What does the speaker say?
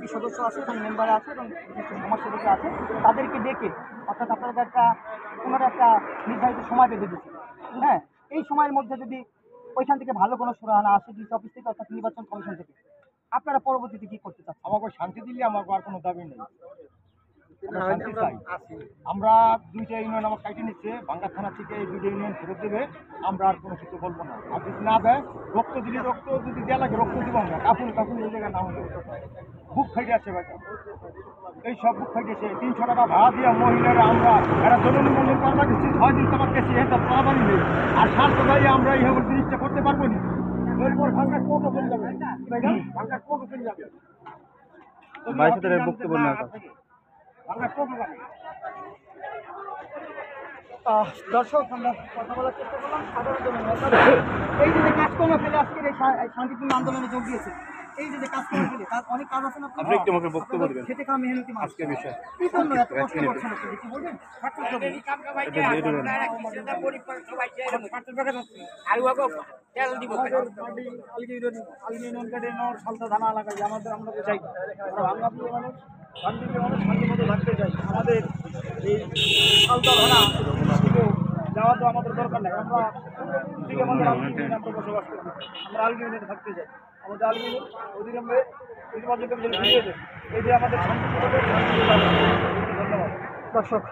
কমিটির সদস্য আছে এবং মেম্বার আছে এবং বিশিষ্ট সমাজসেবক আছে, তাদেরকে ডেকে অর্থাৎ আপনাদের কোনো একটা নির্ধারিত সময় বেঁধে দিচ্ছে। হ্যাঁ, এই সময়ের মধ্যে যদি ওইখান থেকে ভালো কোনো সুরাহা আসে ডিসি অফিস থেকে অর্থাৎ নির্বাচন কমিশন থেকে, আপনারা পরবর্তীতে কি করতে চাচ্ছেন? আমাকে শান্তি দিলে আমার আর কোনো দাবি নেই। আমরা 2টা ইউনিয়ন আমার কাইটে নিচ্ছে, বাঙ্গা থানা থেকে এই 2টা ইউনিয়ন ফেরত দেবে, আমরা আর কোনো কিছু বলবো না। আর যদি না দেয়, রক্ত দিলে রক্ত যদি দেওয়া লাগে রক্ত দিব আমরা, কাপুন এই জায়গায় না হলে বুক ফাইটে আছে ভাই, এই সব বুক ফাইটেছে। 300 টাকা ভাড়া দিয়ে মহিলারা আমরা এরা জননিবন্ধন করা দিচ্ছি, 6 দিন তোমার কাছে এটা পাওয়ারই নেই। আর স্বাস্থ্য দাঁড়িয়ে আমরা এই জিনিসটা করতে পারবো না। এরপর ভাঙ্গার কোর্টও চলে যাবে, ভাঙ্গার কোর্টও চলে যাবে। বক্তব্য না দর্শক, আমরা কথা বলার চেষ্টা করলাম সাধারণ জনগণ। এই যে কাজকর্ম ফেলে আজকের এই শান্তিপূর্ণ আন্দোলনে যোগ দিয়েছে, এই যে কাজকর্ম ফেলে তার অনেক কাজ আছে না, আপনি একটু আমাকে বক্তব্য দেবেন খেটে খাওয়া মেহনতি মানুষ, আজকের বিষয় কি জন্য এত কষ্ট করছেন আপনি একটু বলবেন? সালতা থানা এলাকায় আমরা চাই ভাঙ্গাপুর মানুষ শান্তিতে মানুষ শান্তি মতো থাকতে চাই। আমাদের এই সালতা থানা যাওয়া তো আমাদের দরকার নেই, আমরা আমরা বসবাস করি, আমরা আলগিউনিতে থাকতে চাই। আমাদের আলগিউনি অবিলম্বে ফিরিয়ে দেয়, এই যে আমাদের শান্তি। ধন্যবাদ দর্শক।